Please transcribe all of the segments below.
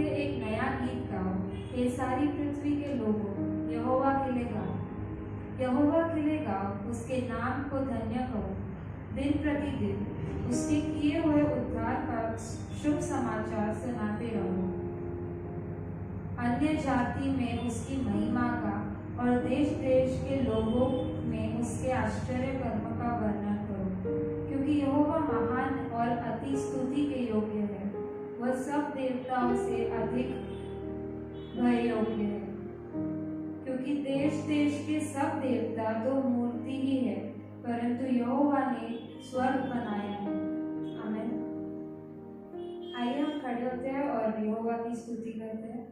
लिए एक नया गीत गाओ, हे सारी पृथ्वी के लोगों, यहोवा के लिए गाओ। यहोवा के लिए गाओ, उसके नाम को धन्य करो। दिन प्रतिदिन उसके किए हुए उद्धार का शुभ समाचार सुनाते रहो। अन्य जाति में उसकी महिमा का और देश देश के लोगों में उसके आश्चर्य कर्म का वर्णन करो, क्योंकि यहोवा महान और अति स्तुति के योग्य है। वह सब देवताओं से अधिक भय योग्य है, क्योंकि देश देश के सब देवता तो मूर्ति ही है, परंतु यहोवा ने स्वर्ग बनाया है। आमीन। आइए हम खड़े होते हैं और यहोवा की स्तुति करते हैं।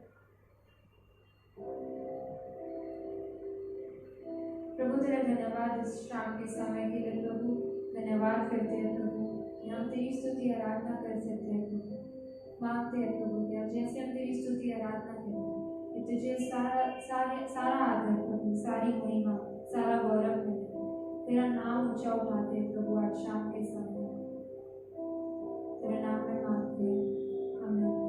प्रभु तेरा धन्यवाद इस शाम के समय के लिए प्रभु, धन्यवाद करते हैं प्रभु, हम तेरी स्तुति आराधना कर सकते हैं प्रभु। मांगते हैं प्रभु क्या जैसे हम तेरी स्तुति आराधना करें कि तुझे सारा आदर प्रभु, सारी महिमा, सारा गौरव मिले। तेरा नाम ऊंचा उठाते हैं प्रभु आज शाम के समय, तेरे नाम में मांगते हैं। आमीन।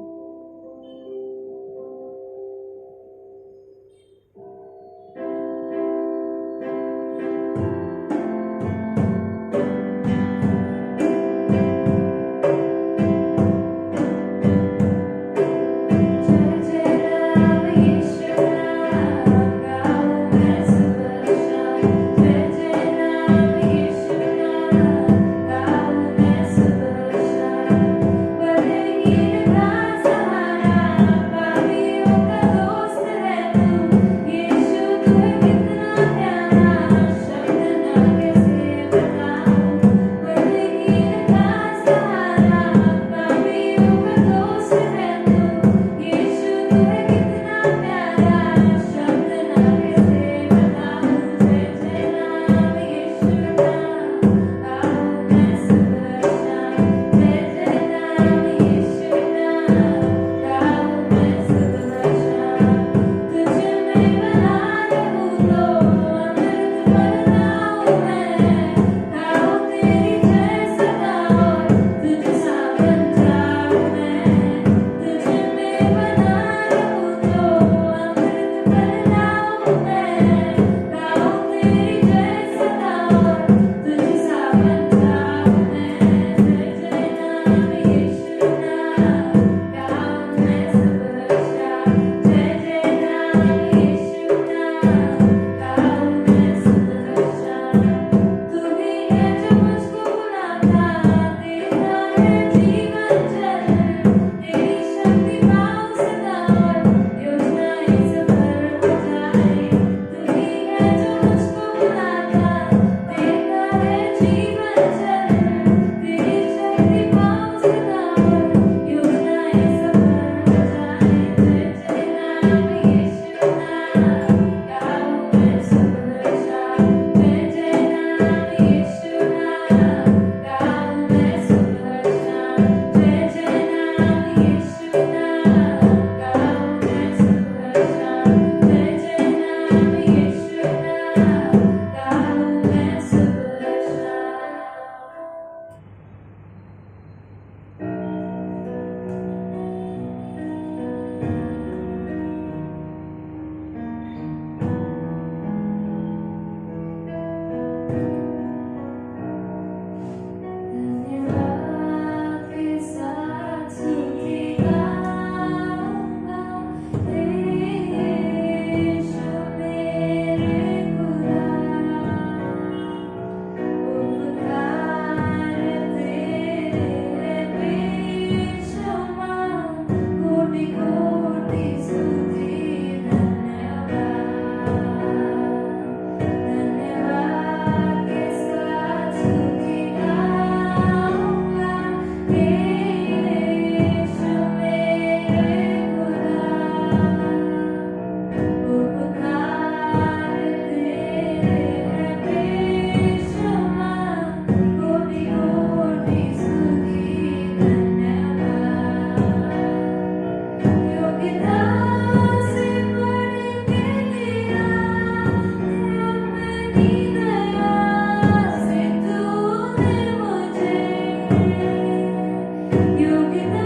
योगिता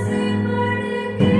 से बढ़ के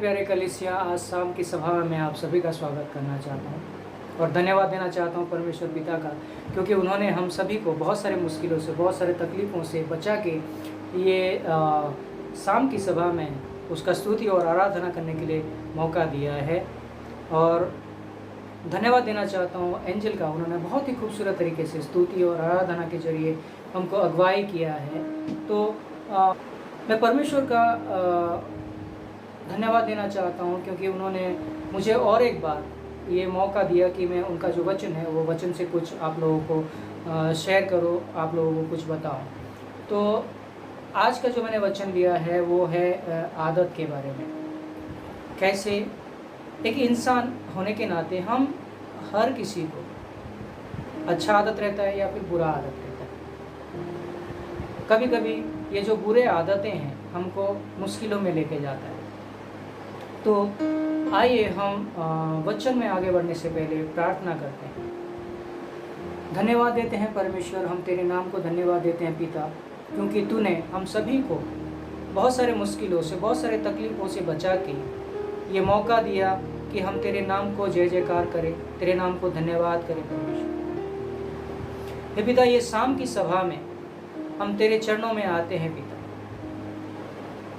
प्यारे कलीसिया, आज शाम की सभा में मैं आप सभी का स्वागत करना चाहता हूँ और धन्यवाद देना चाहता हूँ परमेश्वर पिता का, क्योंकि उन्होंने हम सभी को बहुत सारे मुश्किलों से, बहुत सारे तकलीफ़ों से बचा के ये शाम की सभा में उसका स्तुति और आराधना करने के लिए मौका दिया है। और धन्यवाद देना चाहता हूँ एंजल का, उन्होंने बहुत ही खूबसूरत तरीके से स्तुति और आराधना के जरिए हमको अगुवाई किया है। तो मैं परमेश्वर का धन्यवाद देना चाहता हूँ, क्योंकि उन्होंने मुझे और एक बार ये मौका दिया कि मैं उनका जो वचन है वो वचन से कुछ आप लोगों को शेयर करूँ, आप लोगों को कुछ बताऊँ। तो आज का जो मैंने वचन लिया है वो है आदत के बारे में। कैसे एक इंसान होने के नाते हम हर किसी को अच्छा आदत रहता है या फिर बुरा आदत रहता है। कभी कभी ये जो बुरे आदतें हैं हमको मुश्किलों में लेके जाता है। तो आइए हम वचन में आगे बढ़ने से पहले प्रार्थना करते हैं। धन्यवाद देते हैं परमेश्वर, हम तेरे नाम को धन्यवाद देते हैं पिता, क्योंकि तूने हम सभी को बहुत सारे मुश्किलों से, बहुत सारे तकलीफ़ों से बचा के ये मौका दिया कि हम तेरे नाम को जय जयकार करें, तेरे नाम को धन्यवाद करें परमेश्वर। हे पिता, ये शाम की सभा में हम तेरे चरणों में आते हैं पिता।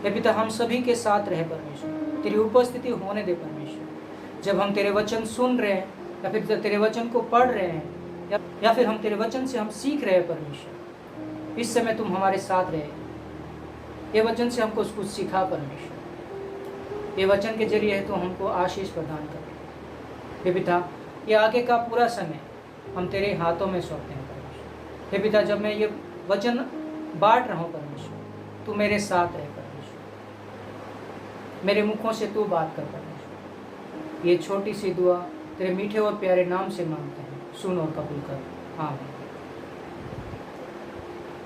हे पिता, हम सभी के साथ रहे परमेश्वर, तेरी उपस्थिति होने दे परमेश्वर। जब हम तेरे वचन सुन रहे हैं या फिर तेरे वचन को पढ़ रहे हैं या फिर हम तेरे वचन से हम सीख रहे हैं परमेश्वर, इस समय तुम हमारे साथ रहे। ये वचन से हमको कुछ सिखा परमेश्वर, ये वचन के जरिए है तो हमको आशीष प्रदान कर। हे पिता, ये आगे का पूरा समय हम तेरे हाथों में सौंपते हैं परमेश्वर। हे पिता, जब मैं ये वचन बांट रहा हूँ परमेश्वर, तू मेरे साथ रहे परमेश्वर, मेरे मुखों से तू बात कर परमेश्वर। ये छोटी सी दुआ तेरे मीठे और प्यारे नाम से मांगते हैं, सुन और कबूल कर, आमीन।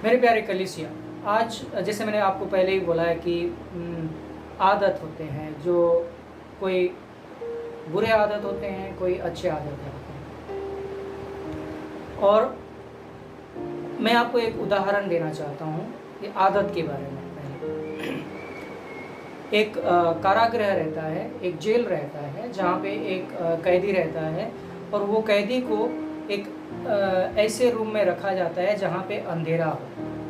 मेरे प्यारे कलीसिया, आज जैसे मैंने आपको पहले ही बोला है कि आदत होते हैं, जो कोई बुरे आदत होते हैं, कोई अच्छे आदत होते हैं। और मैं आपको एक उदाहरण देना चाहता हूँ ये आदत के बारे में। एक कारागृह रहता है, एक जेल रहता है, जहाँ पे एक कैदी रहता है, और वो कैदी को एक ऐसे रूम में रखा जाता है जहाँ पे अंधेरा हो,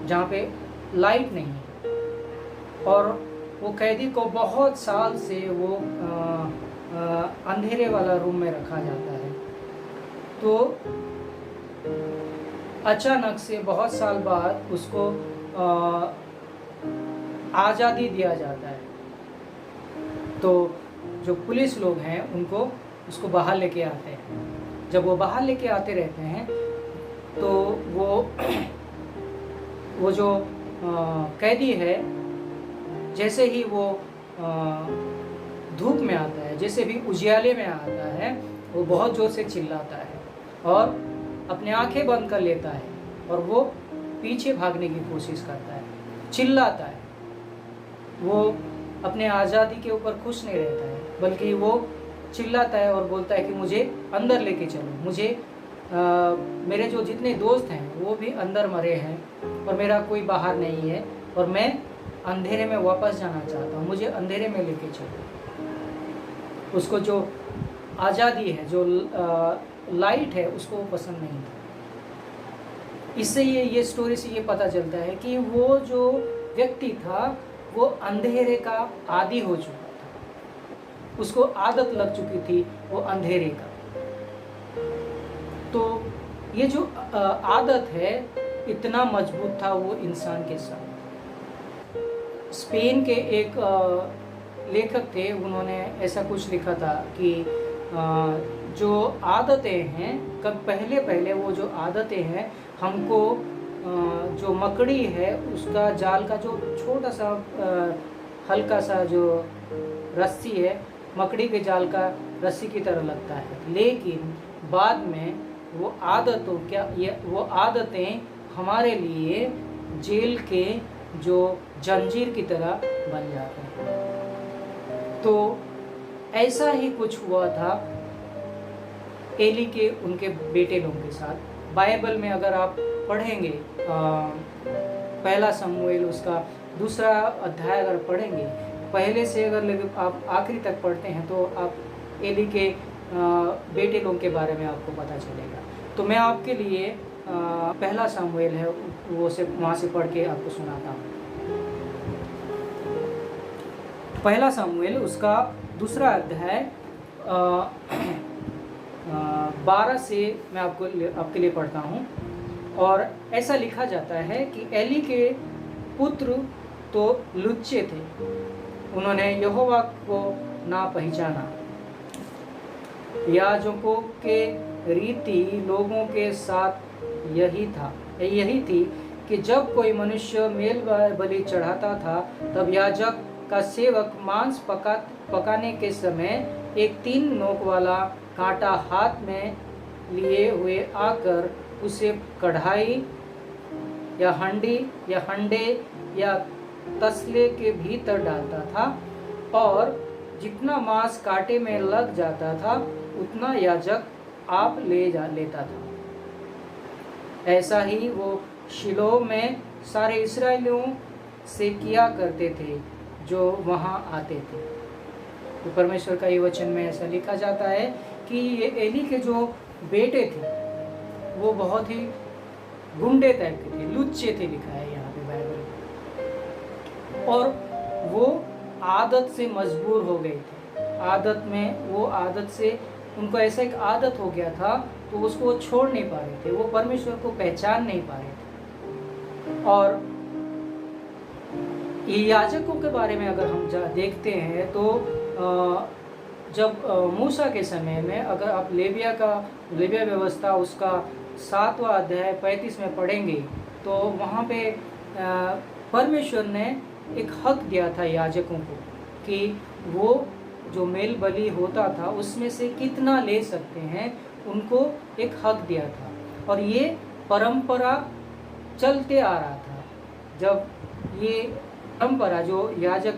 जहाँ पे लाइट नहीं है। और वो कैदी को बहुत साल से वो अंधेरे वाला रूम में रखा जाता है। तो अचानक से बहुत साल बाद उसको आज़ादी दिया जाता है। तो जो पुलिस लोग हैं उनको उसको बाहर लेके आते हैं। जब वो बाहर लेके आते रहते हैं तो वो जो कैदी है, जैसे ही वो धूप में आता है, जैसे भी उजियाले में आता है, वो बहुत ज़ोर से चिल्लाता है और अपने आंखें बंद कर लेता है और वो पीछे भागने की कोशिश करता है, चिल्लाता है। वो अपने आज़ादी के ऊपर खुश नहीं रहता है, बल्कि वो चिल्लाता है और बोलता है कि मुझे अंदर लेके चलो, मुझे मेरे जो जितने दोस्त हैं वो भी अंदर मरे हैं और मेरा कोई बाहर नहीं है और मैं अंधेरे में वापस जाना चाहता हूँ, मुझे अंधेरे में लेके चलो। उसको जो आज़ादी है, जो लाइट है, उसको वो पसंद नहीं था। इससे ये स्टोरी से ये पता चलता है कि वो जो व्यक्ति था वो अंधेरे का आदी हो चुका था, उसको आदत लग चुकी थी वो अंधेरे का। तो ये जो आदत है, इतना मजबूत था वो इंसान के साथ। स्पेन के एक लेखक थे, उन्होंने ऐसा कुछ लिखा था कि जो आदतें हैं, कब पहले वो जो आदतें हैं हमको जो मकड़ी है उसका जाल का जो छोटा सा हल्का सा जो रस्सी है, मकड़ी के जाल का रस्सी की तरह लगता है, लेकिन बाद में वो वो आदतें हमारे लिए जेल के जो जंजीर की तरह बन जाते हैं। तो ऐसा ही कुछ हुआ था एली के उनके बेटे लोगों के साथ। बाइबल में अगर आप पढ़ेंगे पहला शमूएल उसका 2 अध्याय अगर पढ़ेंगे, पहले से अगर आप आखिरी तक पढ़ते हैं तो आप एली के बेटे लोग के बारे में आपको पता चलेगा। तो मैं आपके लिए पहला सामुएल है वो से वहाँ से पढ़ के आपको सुनाता हूँ। पहला सामुएल उसका दूसरा अध्याय 12 से मैं आपके लिए पढ़ता हूँ। और ऐसा लिखा जाता है कि एली के पुत्र तो लुच्चे थे, उन्होंने यहोवा को ना पहचाना। याजकों के रीति लोगों के साथ यही थी कि जब कोई मनुष्य मेल बलि चढ़ाता था तब याजक का सेवक मांस पकाने के समय एक 3 नोक वाला कांटा हाथ में लिए हुए आकर उसे कढ़ाई या हंडी या हंडे या तसले के भीतर डालता था और जितना मांस कांटे में लग जाता था उतना याजक आप लेता था। ऐसा ही वो शिलो में सारे इस्राएलियों से किया करते थे जो वहाँ आते थे। तो परमेश्वर का ये वचन में ऐसा लिखा जाता है कि ये एली के जो बेटे थे वो बहुत ही गुंडे टाइप के थे, लुच्चे थे, लिखा है यहाँ पे बाइबल में। और वो आदत से मजबूर हो गए थे। वो आदत से उनको ऐसा एक आदत हो गया था तो उसको वो छोड़ नहीं पा रहे थे, वो परमेश्वर को पहचान नहीं पा रहे थे। और ये याजकों के बारे में अगर हम देखते हैं तो जब मूसा के समय में अगर आप लेविया व्यवस्था उसका 7वां अध्याय 35 में पढ़ेंगे तो वहाँ पे परमेश्वर ने एक हक दिया था याजकों को कि वो जो मेल बलि होता था उसमें से कितना ले सकते हैं, उनको एक हक दिया था। और ये परंपरा चलते आ रहा था। जब ये परंपरा जो याजक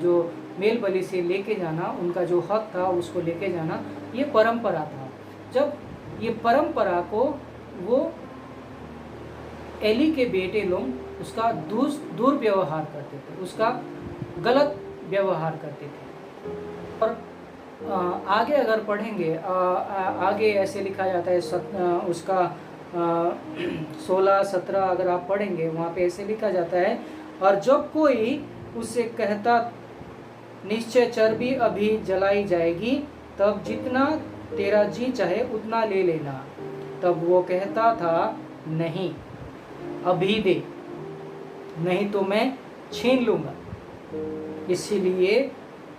जो मेल बलि से लेके जाना, उनका जो हक था उसको लेके जाना, ये परंपरा था। जब ये परंपरा को वो एली के बेटे लोग उसका दुर्व्यवहार करते थे, उसका गलत व्यवहार करते थे। और आगे अगर पढ़ेंगे आगे ऐसे लिखा जाता है उसका 16-17 अगर आप पढ़ेंगे वहाँ पे ऐसे लिखा जाता है, और जब कोई उससे कहता निश्चय चर्बी अभी जलाई जाएगी तब जितना तेरा जी चाहे उतना ले लेना, तब वो कहता था नहीं अभी दे, नहीं तो मैं छीन लूँगा। इसीलिए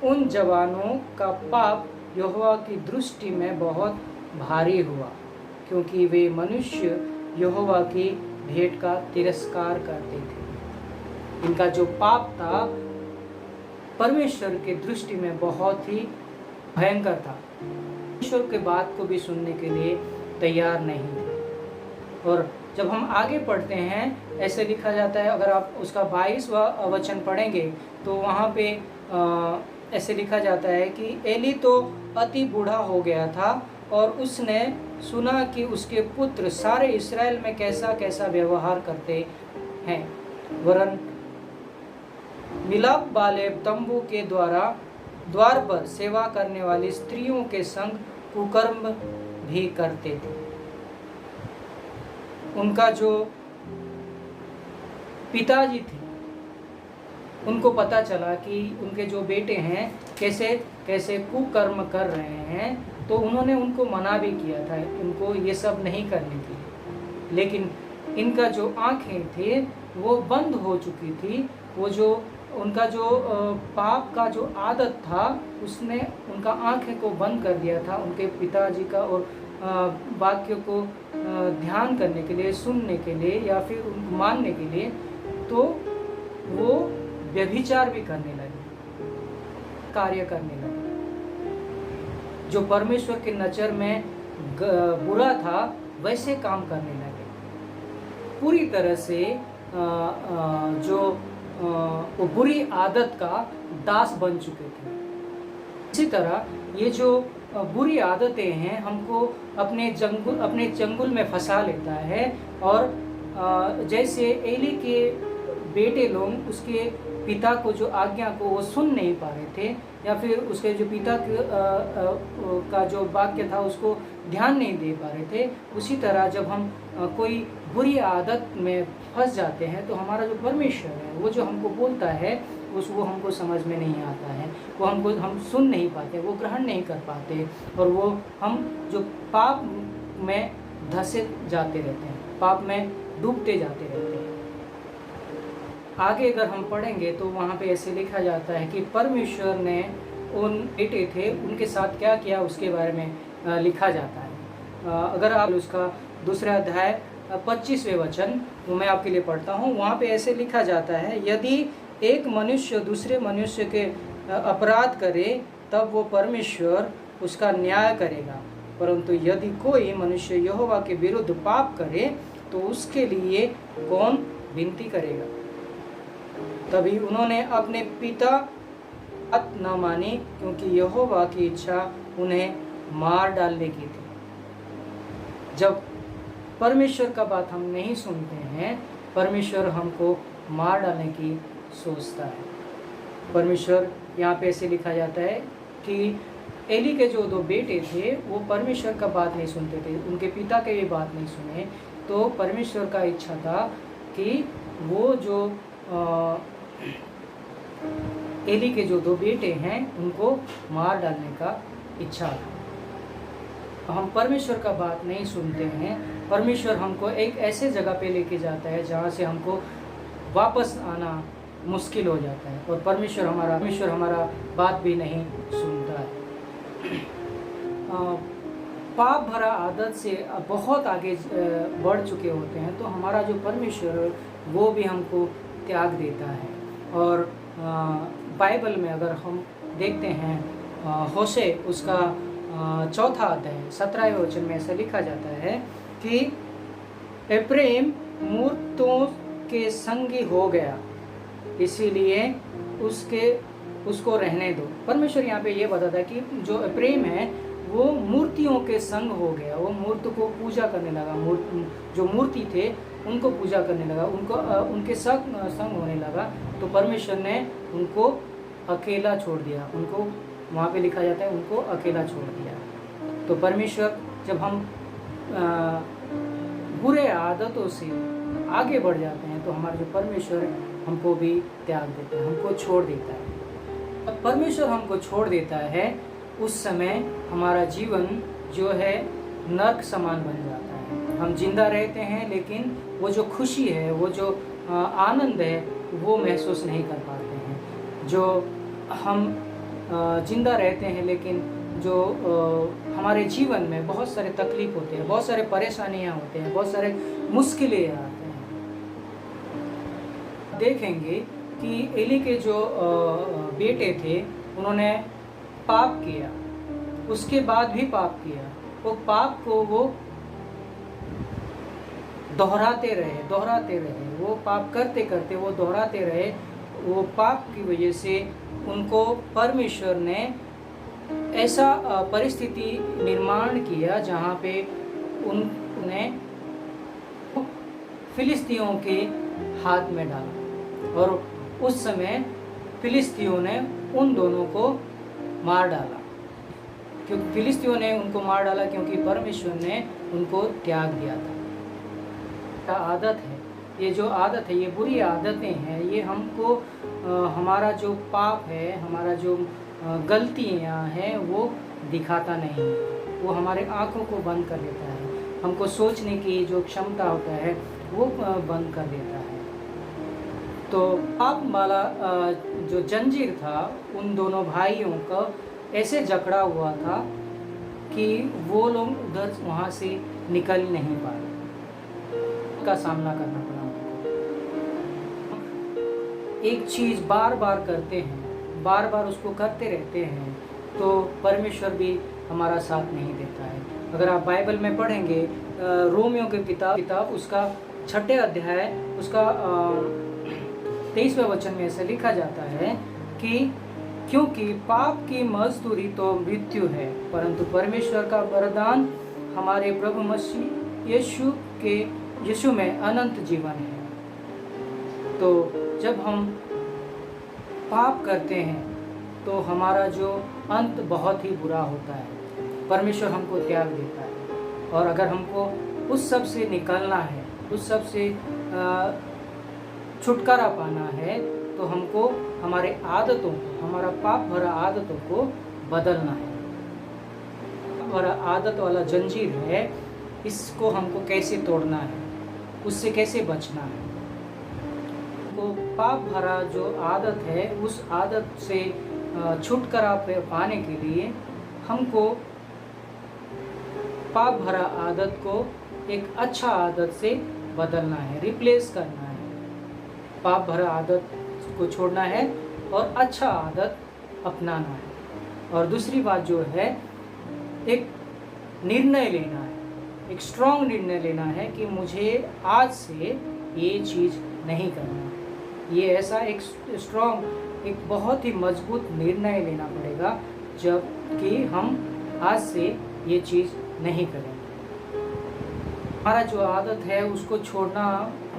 उन जवानों का पाप यहोवा की दृष्टि में बहुत भारी हुआ, क्योंकि वे मनुष्य यहोवा की भेंट का तिरस्कार करते थे। इनका जो पाप था परमेश्वर के दृष्टि में बहुत ही भयंकर था। परमेश्वर के बात को भी सुनने के लिए तैयार नहीं थे। और जब हम आगे पढ़ते हैं ऐसे लिखा जाता है, अगर आप उसका 22वां वचन पढ़ेंगे तो वहाँ पे ऐसे लिखा जाता है कि एली तो अति बूढ़ा हो गया था और उसने सुना कि उसके पुत्र सारे इस्राएल में कैसा कैसा व्यवहार करते हैं, वरन मिलाप वाले तंबू के द्वार पर सेवा करने वाली स्त्रियों के संग कुकर्म भी करते थे। उनका जो पिताजी थे उनको पता चला कि उनके जो बेटे हैं कैसे कैसे कुकर्म कर रहे हैं, तो उन्होंने उनको मना भी किया था उनको ये सब नहीं करने के लिए। लेकिन इनका जो आँखें थे वो बंद हो चुकी थी। वो जो उनका जो पाप का जो आदत था उसने उनका आँखें को बंद कर दिया था उनके पिताजी का, और वाक्य को ध्यान करने के लिए, सुनने के लिए या फिर उनको मानने के लिए। तो वो व्यभिचार भी करने लगे, कार्य करने लगे। जो परमेश्वर के नज़र में बुरा था वैसे काम करने लगे। पूरी तरह से वो बुरी आदत का दास बन चुके थे। इसी तरह ये जो बुरी आदतें हैं हमको अपने चंगुल में फंसा लेता है। और जैसे एली के बेटे लोग उसके पिता को जो आज्ञा को वो सुन नहीं पा रहे थे, या फिर उसके जो पिता का जो वाक्य था उसको ध्यान नहीं दे पा रहे थे, उसी तरह जब हम कोई बुरी आदत में फंस जाते हैं तो हमारा जो परमेश्वर है वो जो हमको बोलता है वो हमको समझ में नहीं आता है, वो हम सुन नहीं पाते, वो ग्रहण नहीं कर पाते, और वो हम जो पाप में धंसे जाते रहते हैं, पाप में डूबते जाते रहते हैं। आगे अगर हम पढ़ेंगे तो वहाँ पे ऐसे लिखा जाता है कि परमेश्वर ने उन बेटे थे उनके साथ क्या किया उसके बारे में लिखा जाता है। अगर आप उसका दूसरा अध्याय 25वें वचन वो मैं आपके लिए पढ़ता हूँ, वहाँ पे ऐसे लिखा जाता है, यदि एक मनुष्य दूसरे मनुष्य के अपराध करे तब वो परमेश्वर उसका न्याय करेगा, परंतु यदि कोई मनुष्य यहोवा के विरुद्ध पाप करे तो उसके लिए कौन विनती करेगा। तभी उन्होंने अपने पिता बात न मानी, क्योंकि यहोवा की इच्छा उन्हें मार डालने की थी। जब परमेश्वर का बात हम नहीं सुनते हैं, परमेश्वर हमको मार डालने की सोचता है। परमेश्वर यहाँ पे ऐसे लिखा जाता है कि एली के जो 2 बेटे थे वो परमेश्वर का बात नहीं सुनते थे, उनके पिता के भी बात नहीं सुने, तो परमेश्वर का इच्छा था कि वो जो एली के जो 2 बेटे हैं उनको मार डालने का इच्छा था। हम परमेश्वर का बात नहीं सुनते हैं, परमेश्वर हमको एक ऐसे जगह पे लेके जाता है जहाँ से हमको वापस आना मुश्किल हो जाता है, और परमेश्वर हमारा बात भी नहीं सुनता है। पाप भरा आदत से बहुत आगे बढ़ चुके होते हैं तो हमारा जो परमेश्वर वो भी हमको त्याग देता है। और बाइबल में अगर हम देखते हैं होशे उसका 4था अध्याय 17वें वचन में ऐसा लिखा जाता है कि एफ्रेम मूर्तों के संगी हो गया, इसीलिए उसको रहने दो। परमेश्वर यहाँ पे ये बताता है कि जो एफ्रेम है वो मूर्तियों के संग हो गया, वो मूर्ति को पूजा करने लगा, जो मूर्ति थे उनको पूजा करने लगा, उनके संग होने लगा, तो परमेश्वर ने उनको अकेला छोड़ दिया, उनको वहाँ पे लिखा जाता है उनको अकेला छोड़ दिया। तो परमेश्वर जब हम बुरे आदतों से आगे बढ़ जाते हैं तो हमारा जो परमेश्वर हमको भी त्याग देता है, हमको छोड़ देता है। अब परमेश्वर हमको छोड़ देता है उस समय हमारा जीवन जो है नर्क समान बन जाता है। हम जिंदा रहते हैं लेकिन वो जो खुशी है, वो जो आनंद है वो महसूस नहीं कर पाते हैं। जो हम जिंदा रहते हैं लेकिन जो हमारे जीवन में बहुत सारे तकलीफ होते हैं, बहुत सारे परेशानियां होते हैं, बहुत सारे मुश्किलें आते हैं। देखेंगे कि एली के जो बेटे थे उन्होंने पाप किया, उसके बाद भी पाप किया, वो पाप को वो दोहराते रहे, वो पाप करते करते वो दोहराते रहे। वो पाप की वजह से उनको परमेश्वर ने ऐसा परिस्थिति निर्माण किया जहाँ पे उन्हें फिलिस्तियों के हाथ में डाला, और उस समय फिलिस्तियों ने उन दोनों को मार डाला। क्योंकि फिलिस्तियों ने उनको मार डाला क्योंकि परमेश्वर ने उनको त्याग दिया था। आदत है, ये जो आदत है, ये बुरी आदतें हैं, ये हमको हमारा जो पाप है, हमारा जो गलतियाँ हैं वो दिखाता नहीं, वो हमारे आँखों को बंद कर देता है, हमको सोचने की जो क्षमता होता है वो बंद कर देता है। तो पाप वाला जो जंजीर था उन दोनों भाइयों का ऐसे जकड़ा हुआ था कि वो लोग उधर वहाँ से निकल नहीं पाए, का सामना करना पड़ा। एक चीज़ बार बार करते हैं, बार बार उसको करते रहते हैं तो परमेश्वर भी हमारा साथ नहीं देता है। अगर आप बाइबल में पढ़ेंगे रोमियो की किताब उसका 6 अध्याय उसका 23वें वचन में ऐसे लिखा जाता है कि क्योंकि पाप की मजदूरी तो मृत्यु है, परंतु परमेश्वर का वरदान हमारे प्रभु मसीह यीशु में अनंत जीवन है। तो जब हम पाप करते हैं तो हमारा जो अंत बहुत ही बुरा होता है। परमेश्वर हमको त्याग देता है। और अगर हमको उस सब से निकलना है, उस सब से छुटकारा पाना है, तो हमको हमारे आदतों को, हमारा पाप भरा आदतों को बदलना है। और आदत वाला जंजीर है, इसको हमको कैसे तोड़ना है, उससे कैसे बचना है। तो पाप भरा जो आदत है, उस आदत से छुटकारा पाने के लिए हमको पाप भरा आदत को एक अच्छा आदत से बदलना है, रिप्लेस करना है। पाप भरा आदत को छोड़ना है और अच्छा आदत अपनाना है। और दूसरी बात जो है, एक निर्णय लेना है, एक स्ट्रॉन्ग निर्णय लेना है कि मुझे आज से ये चीज़ नहीं करना। ये ऐसा एक स्ट्रॉन्ग, एक बहुत ही मजबूत निर्णय लेना पड़ेगा जब कि हम आज से ये चीज़ नहीं करें। हमारा जो आदत है उसको छोड़ना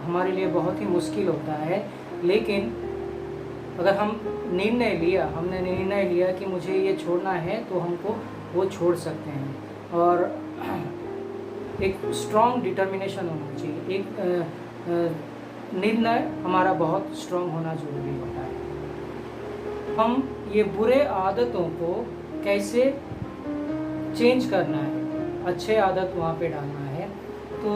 हमारे लिए बहुत ही मुश्किल होता है, लेकिन अगर हमने निर्णय लिया कि मुझे ये छोड़ना है, तो हमको वो छोड़ सकते हैं। और एक स्ट्रॉन्ग डिटर्मिनेशन होना चाहिए, एक निर्णय हमारा बहुत स्ट्रॉन्ग होना जरूरी होता है। हम ये बुरे आदतों को कैसे चेंज करना है, अच्छे आदत वहाँ पे डालना है। तो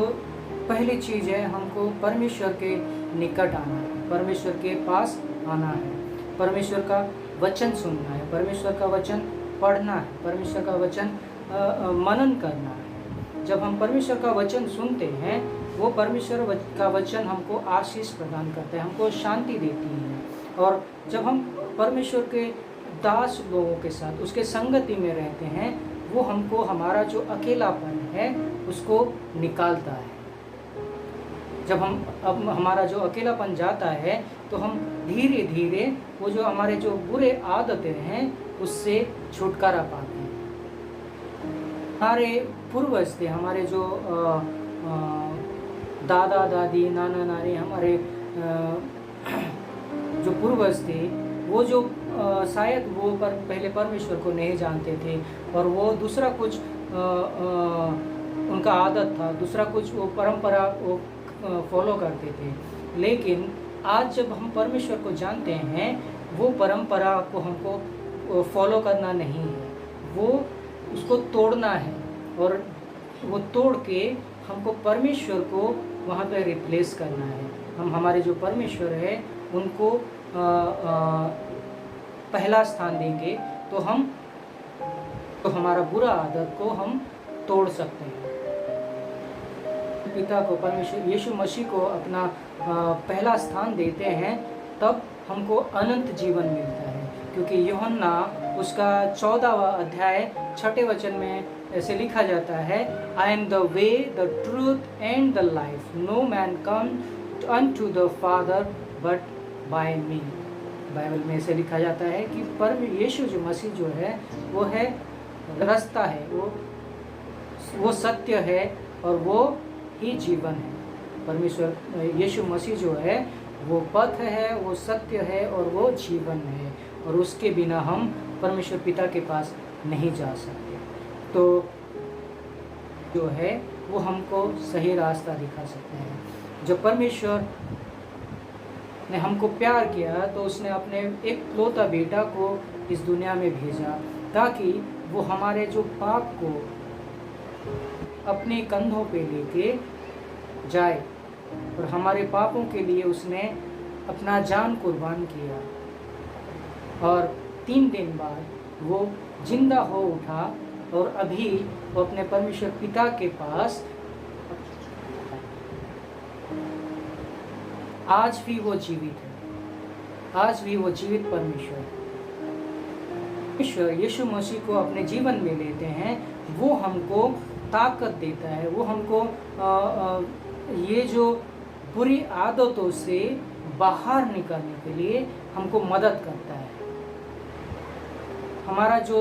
पहली चीज़ है, हमको परमेश्वर के निकट आना है, परमेश्वर के पास आना है, परमेश्वर का वचन सुनना है, परमेश्वर का वचन पढ़ना है, परमेश्वर का वचन मनन करना है। जब हम परमेश्वर का वचन सुनते हैं, वो परमेश्वर का वचन हमको आशीष प्रदान करता है, हमको शांति देती है। और जब हम परमेश्वर के दास लोगों के साथ उसके संगति में रहते हैं, वो हमको हमारा जो अकेलापन है उसको निकालता है। जब अब हमारा जो अकेलापन जाता है, तो हम धीरे धीरे वो जो हमारे जो बुरे आदतें हैं उससे छुटकारा पाते हैं। हमारे पूर्वज थे, हमारे जो दादा दादी, नाना नानी, हमारे जो पूर्वज थे, वो जो शायद वो पहले परमेश्वर को नहीं जानते थे, और वो दूसरा कुछ उनका आदत था, दूसरा कुछ वो परंपरा वो फॉलो करते थे। लेकिन आज जब हम परमेश्वर को जानते हैं, वो परंपरा को हमको फॉलो करना नहीं है, वो उसको तोड़ना है। और वो तोड़ के हमको परमेश्वर को वहाँ पे रिप्लेस करना है। हम हमारे जो परमेश्वर है उनको पहला स्थान देंगे, तो हमारा बुरा आदत को हम तोड़ सकते हैं। पिता को, परमेश्वर यीशु मसीह को अपना पहला स्थान देते हैं, तब हमको अनंत जीवन मिलता है। क्योंकि यूहन्ना उसका 14वां अध्याय 6 वचन में ऐसे लिखा जाता है, I am the way, the truth and the life, no man come unto the father but by me. Bible में ऐसे लिखा जाता है कि यीशु जो मसीह जो है, वो है रास्ता है, वो सत्य है, और वो ही जीवन है। परमेश्वर यीशु मसीह जो है वो पथ है, वो सत्य है, और वो जीवन है, और उसके बिना हम परमेश्वर पिता के पास नहीं जा सकते। तो जो है वो हमको सही रास्ता दिखा सकते हैं। जब परमेश्वर ने हमको प्यार किया, तो उसने अपने एक इकलौता बेटा को इस दुनिया में भेजा, ताकि वो हमारे जो पाप को अपने कंधों पे लेके जाए। और हमारे पापों के लिए उसने अपना जान कुर्बान किया, और 3 दिन बाद वो जिंदा हो उठा, और अभी वो अपने परमेश्वर पिता के पास आज भी वो जीवित है। आज भी वो जीवित परमेश्वर यीशु मसीह को अपने जीवन में लेते हैं, वो हमको ताकत देता है, वो हमको ये जो बुरी आदतों से बाहर निकलने के लिए हमको मदद करता है। हमारा जो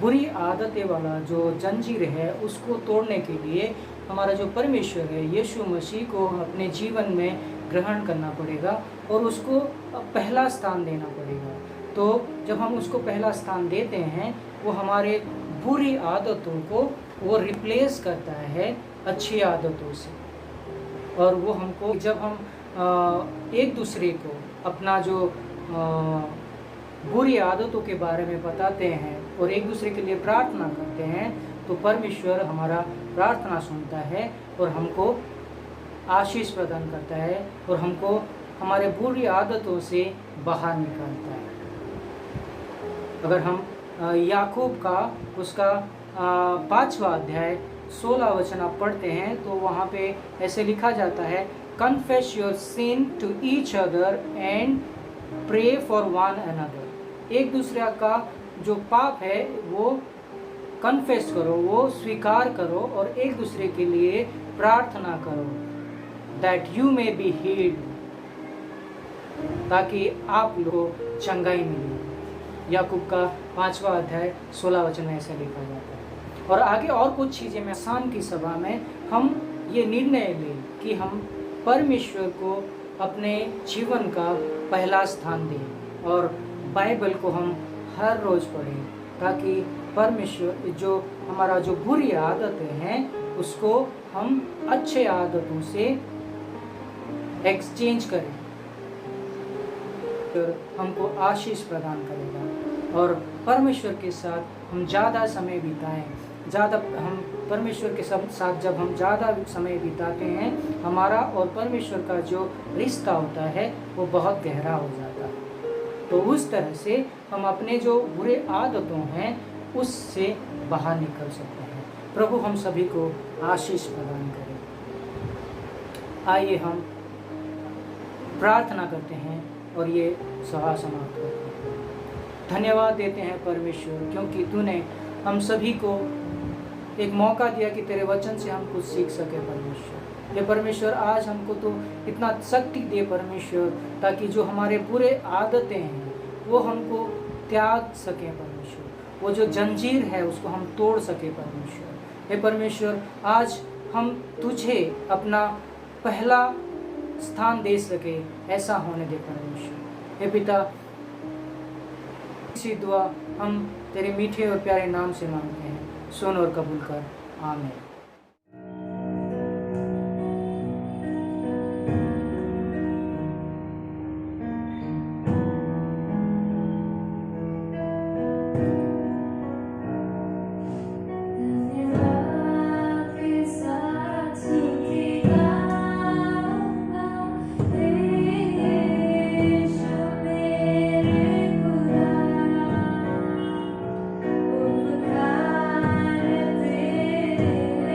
बुरी आदतें वाला जो जंजीर है, उसको तोड़ने के लिए हमारा जो परमेश्वर है, यीशु मसीह को अपने जीवन में ग्रहण करना पड़ेगा और उसको पहला स्थान देना पड़ेगा। तो जब हम उसको पहला स्थान देते हैं, वो हमारे बुरी आदतों को वो रिप्लेस करता है अच्छी आदतों से। और वो हमको, जब हम एक दूसरे को अपना जो बुरी आदतों के बारे में बताते हैं और एक दूसरे के लिए प्रार्थना करते हैं, तो परमेश्वर हमारा प्रार्थना सुनता है और हमको आशीष प्रदान करता है और हमको हमारे बुरी आदतों से बाहर निकालता है। अगर हम याकूब का उसका 5वां अध्याय 16 वचन आप पढ़ते हैं, तो वहाँ पे ऐसे लिखा जाता है, confess your sin to each other and pray for one another. एक दूसरे का जो पाप है वो कन्फेस करो, वो स्वीकार करो और एक दूसरे के लिए प्रार्थना करो, that you may be healed, ताकि आप लोगों को चंगाई मिले। याकूब का 5वां अध्याय 16 वचन में ऐसा लिखा जाता है। और आगे और कुछ चीज़ें में आसान की सभा में हम ये निर्णय लें कि हम परमेश्वर को अपने जीवन का पहला स्थान दें और बाइबल को हम हर रोज़ पढ़ें, ताकि परमेश्वर जो हमारा जो बुरी आदतें हैं उसको हम अच्छे आदतों से एक्सचेंज करें, फिर हमको आशीष प्रदान करेगा। और परमेश्वर के साथ हम ज़्यादा समय बिताएं, हम परमेश्वर के साथ जब हम ज़्यादा समय बिताते हैं, हमारा और परमेश्वर का जो रिश्ता होता है वो बहुत गहरा हो जाता है। तो उस तरह से हम अपने जो बुरे आदतों हैं उससे बाहर निकल सकते हैं। प्रभु हम सभी को आशीष प्रदान करें। आइए हम प्रार्थना करते हैं और ये सभा समाप्त करते हैं। धन्यवाद देते हैं परमेश्वर, क्योंकि तूने हम सभी को एक मौका दिया कि तेरे वचन से हम कुछ सीख सके। परमेश्वर, ये परमेश्वर आज हमको तो इतना शक्ति दे परमेश्वर, ताकि जो हमारे बुरे आदतें हैं वो हमको त्याग सके परमेश्वर, वो जो जंजीर है उसको हम तोड़ सके परमेश्वर। हे परमेश्वर, आज हम तुझे अपना पहला स्थान दे सके, ऐसा होने दे परमेश्वर। हे पिता, इसी दुआ हम तेरे मीठे और प्यारे नाम से मांगते हैं, सुन और कबूल कर। आमीन। उपकार तेरे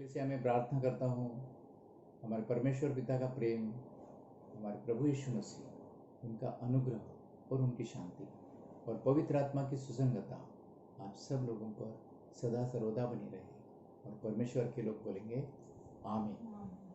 से मैं प्रार्थना करता हूँ हमारे परमेश्वर पिता का प्रेम, हमारे प्रभु यीशु मसीह, उनका अनुग्रह और उनकी शांति और पवित्र आत्मा की सुसंगता आप सब लोगों पर सदा सर्वदा बनी रहे। और परमेश्वर के लोग बोलेंगे आमीन।